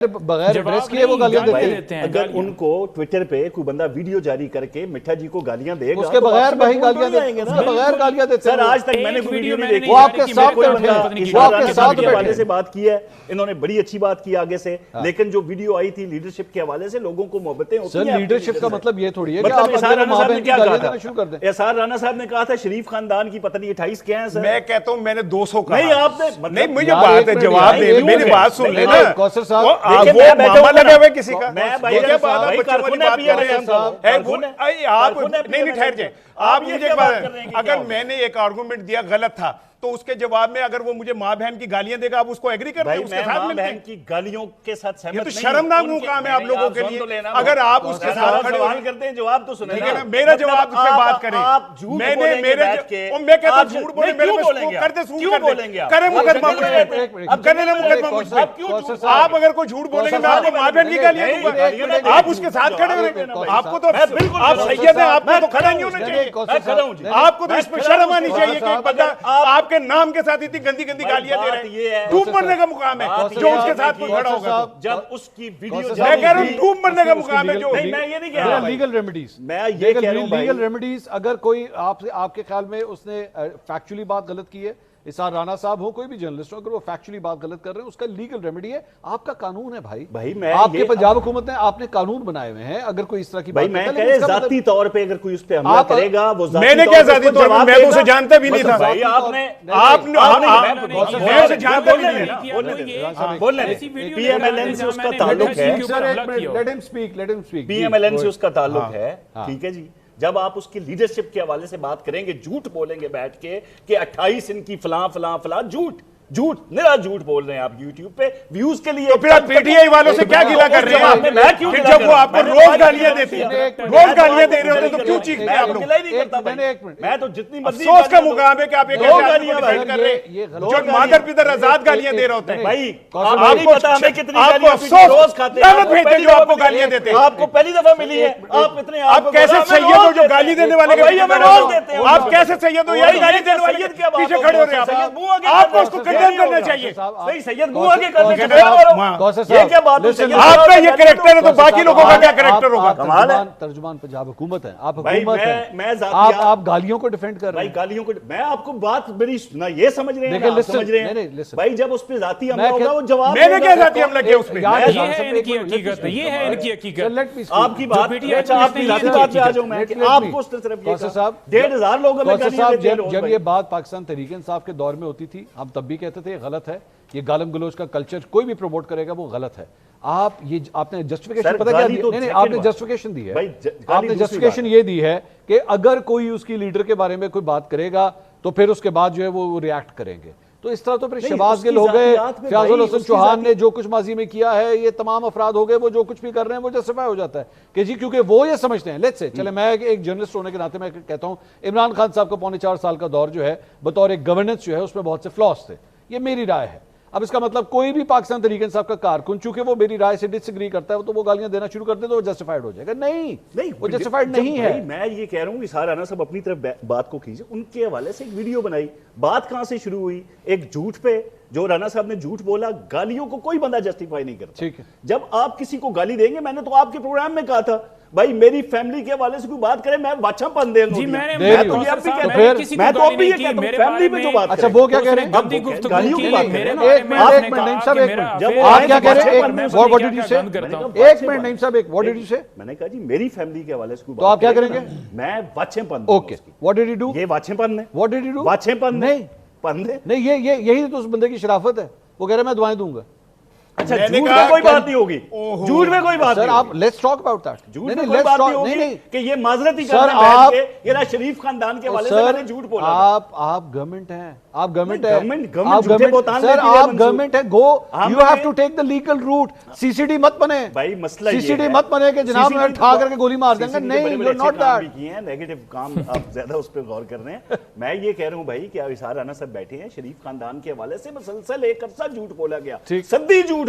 बगैर एड्रेस किए वो गालियां देते हैं। अगर उनको ट्विटर पे कोई बंदा वीडियो जारी करके मिठा जी को गालियां देगा उसके बगैर भाई गालियां देंगे ना, बगैर गालियां देते हैं। सर आज तक मैंने वीडियो नहीं देखी। वो आपके साथ बैठे से बात की है, इन्होंने बड़ी अच्छी बात की आगे से, लेकिन जो वीडियो आई थी लीडरशिप के हवाले से लोगों को मोहब्बतें होती हैं। लीडरशिप का मतलब ये थोड़ी है कि आप एसआर राणा साहब ने कहा था शरीफ खानदान की पता नहीं 28 क्या है सर। मैं कहता हूं मैंने 200 कहा। नहीं आपने नहीं मुझे बात है, जवाब दे, मेरी बात सुन लेना। कौसर साहब वो लगे हुए किसी का मैं भाई क्या बात है, बच्चों वाली बात कर रहे हैं आप नहीं ठहर जाए। आप मुझे एक बात, अगर मैंने एक आर्गुमेंट दिया गलत था तो उसके जवाब में अगर वो मुझे माँ बहन की गालियां देगा आप उसको एग्री करते हैं, उसके साथ मिलते हैं। की गालियों के साथ सहमत ये तो शर्मनाक मुकाम है आप लोगों के लिए। अगर आप उसके साथ खड़े सवाल करते हैं जवाब तो सुने ना। मेरा जवाब उस पे बात करें। मैंने मेरे मैं कहता हूं झूठ बोले मेरे को करते क्यों बोलेंगे करे मुकदमा करने ना मुकदमा मुझ पे। आप अगर कोई झूठ बोलेंगे मैं आपको माँ बहन की गालियां दूंगा, आप उसके साथ खड़े रहेंगे। आपको तो बिल्कुल आप सैयद हैं, आपको तो खड़ा नहीं होना चाहिए। आपको तो इस पर शर्म आनी चाहिए कि एक बंदा आपके नाम के साथ इतनी गंदी गंदी गालियां दे रहे हैं। डूब मरने का मुकाम है जो उसके साथ कोई खड़ा होगा। जब उसकी वीडियो मैं कह रहा हूं डूब मरने का मुकाम है जो। नहीं मैं ये नहीं कह रहा। लीगल रेमेडीज, मैं ये कह रहा हूं लीगल रेमेडीज। अगर कोई आपके ख्याल में उसने फैक्चुअली बात गलत की है, एसआर राणा साहब हो कोई भी जर्नलिस्ट हो, अगर वो फैक्चुअली बात गलत कर रहे हैं उसका लीगल रेमेडी है। आपका कानून है भाई मैं आपके पंजाब हुकूमत ने आपने कानून बनाए हुए हैं। अगर कोई इस तरह की भाई मैं कह रहा जाती तौर पे अगर कोई उस पे हमला करेगा वो मैंने क्या जाती तौर पे, मैं तो उसे जानता भी नहीं था भाई। आपने मैं उसे जानता भी नहीं। बोलने पीएमएलएन से उसका ताल्लुक है, लेट हिम स्पीक पीएमएलएन से उसका ताल्लुक है, ठीक है जी। जब आप उसकी लीडरशिप के हवाले से बात करेंगे, झूठ बोलेंगे बैठ के कि 28 इनकी फलां फलां फलां, झूठ निरा झूठ बोल रहे हैं आप यूट्यूब पे व्यूज के लिए। तो फिर आप पीटीआई वालों से क्या गिला कर रहे हैं? फिर जब वो आपको रोज गालियां देती है, रोज गालियां दे रहे होते तो क्यों चीखते हैं आप लोग? मैं तो जितनी अफसोस का मुकाम है कि आप एक गालियां कर रहे हैं जो मादर पिता आजाद गालियां दे रहे होते हैं। भाई आपको पता है कितनी गालियां रोज खाते हैं जो आपको गालियां देते हैं। आपको पहली दफा मिली है, आप इतने आप कैसे सैयद हो जो गाली देने वाले रोज देते हैं? आप कैसे सैयद हो? यही गाली देने वाले पीछे खड़े हो रहे हैं। आपको उसको करना चाहिए। सही सैयद मुंह आगे करने के ये क्या बात है? आपका ये कैरेक्टर है तो बाकी लोगों का क्या कैरेक्टर होगा? कमाल है। तर्जुमान पंजाब हुकूमत है, आप भाई हुकूमत है, मैं आप गालियों को डिफेंड कर रहे हैं। भाई गालियों को मैं आपको बात मेरी ना ये समझ रहे हैं ना समझ रहे हैं भाई। जब उस पे जाती हमला होगा वो जवाब मैंने क्या जाती हमला किया उस पे? ये है इनकी हकीकत, ये है इनकी हकीकत। आपकी बात आपकी बात पे आ जाऊं मैं कि आपको उस तरफ ये साहब 1,500 लोग हमें गालियां देते हैं। जब ये बात पाकिस्तान तहरीक इंसाफ के दौर में होती थी हम तब भी कहते थे गलत है, ये गालम गलोच का कल्चर कोई भी प्रमोट करेगा वो गलत है। आपने जस्टिफिकेशन पता क्या दी? नहीं आपने जस्टिफिकेशन दी है, आपने जस्टिफिकेशन ये दी है कि अगर कोई उसकी लीडर के बारे में कोई बात करेगा तो फिर उसके बाद जो है वो रिएक्ट करेंगे। तो इस तरह तो फिर शहबाज गिल हो गए, फयाजुल हसन चौहान ने जो कुछ माजी में किया है, ये तमाम अफराद हो गए, वो जो कुछ भी कर रहे हैं वो जस्टिफाई हो जाता है कि जी क्योंकि वो ये समझते हैं। लेट्स से चले मैं एक जर्नलिस्ट होने के नाते मैं कहता हूं इमरान खान साहब का 4.25 साल का दौर जो है बतौर एक गवर्नेंस जो है उसमें बहुत से फ्लॉस थे, ये मेरी राय है। अब इसका मतलब कोई भी पाकिस्तान तहरीक इंसाफ का कारकुन चूंकि वो मेरी राय से डिसएग्री करता है तो वो गालियां देना शुरू कर दे तो वो जस्टिफाइड हो जाएगा। नहीं वो जस्टिफाइड नहीं है। मैं ये कह रहा हूं कि एसआर राणा साहब अपनी तरफ बात को कीजिए, उनके हवाले से एक वीडियो बनाई। बात कहां से शुरू हुई? एक झूठ पे, जो राणा साहब ने झूठ बोला। गालियों को कोई बंदा जस्टिफाई नहीं करता। ठीक है, जब आप किसी को गाली देंगे, मैंने तो आपके प्रोग्राम में कहा था भाई मेरी फैमिली के हवाले से कोई बात करे मैं वाचापन दे दूंगा। मैं तो ये भी कहता हूं, मैं तो अभी ये कहता हूं फैमिली पे जो बात। अच्छा वो क्या कह रहे हैं? गालियों की बात एक मिनट नहीं साहब, एक मिनट जब आप क्या कह रहे हैं? व्हाट डिड यू से? एक मिनट नहीं साहब, एक व्हाट डिड यू से? मैंने कहा जी मेरी फैमिली के हवाले से कोई तो आप क्या करेंगे? मैं वाचेपन। Okay what did you do? ये वाचेपन है। What did you do? वाचेपन नहीं पंदे नहीं, ये यही तो उस बंदे की शराफत है। वो कह रहे मैं दुआएं दूंगा। अच्छा झूठ में कोई बात नहीं होगी, झूठ में कोई बात सर आप लेट्स टॉक अबाउट दैट। झूठ में कोई बात नहीं होगी कि ये माजरत ही सर आप ये ना शरीफ खानदान के हवाले से मैंने झूठ बोला। आप गवर्नमेंट हैं, आप गवर्नमेंट है, आप गवर्नमेंट सर आप गवर्नमेंट है। Go you have to take the legal route. CCD मत बने भाई, मसला सीसीडी मत बने कि जनाब मैं ठा करके गोली मार देंगे। नहीं यू आर नॉट दैट। किए हैं नेगेटिव काम, आप ज्यादा उस पर गौर कर रहे हैं। मैं ये कह रहा हूं भाई कि एसआर राणा साहब बैठे हैं, शरीफ खानदान के हवाले से मुसलसल एक अरसा झूठ बोला गया, सद्दी झूठ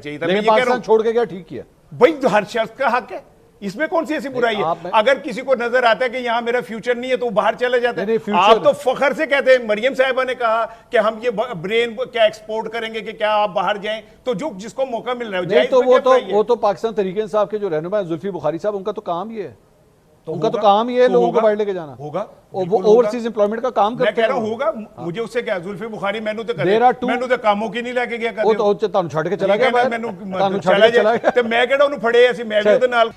चाहिए था। लेकिन पाकिस्तान छोड़ के गया, ठीक किया भाई, हर शख्स का हक है, इसमें कौन सी ऐसी बुराई है? अगर किसी को नजर आता है कि यहाँ मेरा फ्यूचर नहीं है तो बाहर चले जाते हैं। आप तो फखर से कहते हैं, मरियम साहिबा ने कहा कि हम ये ब्रेन क्या एक्सपोर्ट करेंगे कि क्या आप बाहर जाएं, तो जो जिसको मौका मिल रहा है तो वो तो पाकिस्तान तहरीक इंसाफ के जो रहनुमा जुल्फी बुखारी साहब, उनका तो काम ही है उनका तो काम ही है लोगों को बाहर लेके जाना होगा, वो ओवरसीज एम्प्लॉयमेंट का काम करते हैं। मैं कह रहा हूं होगा, मुझे उससे क्या, जुल्फी बुखारी मैनू तो मैनू तो कामों की नहीं लेके गया, ਉਹ ਤਾਂ ਛੱਡ ਕੇ ਚਲਾ ਗਿਆ ਮੈਨੂੰ ਚਲਾ ਗਿਆ ਤੇ ਮੈਂ ਕਿਹੜਾ ਉਹਨੂੰ ਫੜੇ ਅਸੀਂ, ਮੈਂ ਵੀ ਉਹਦੇ ਨਾਲ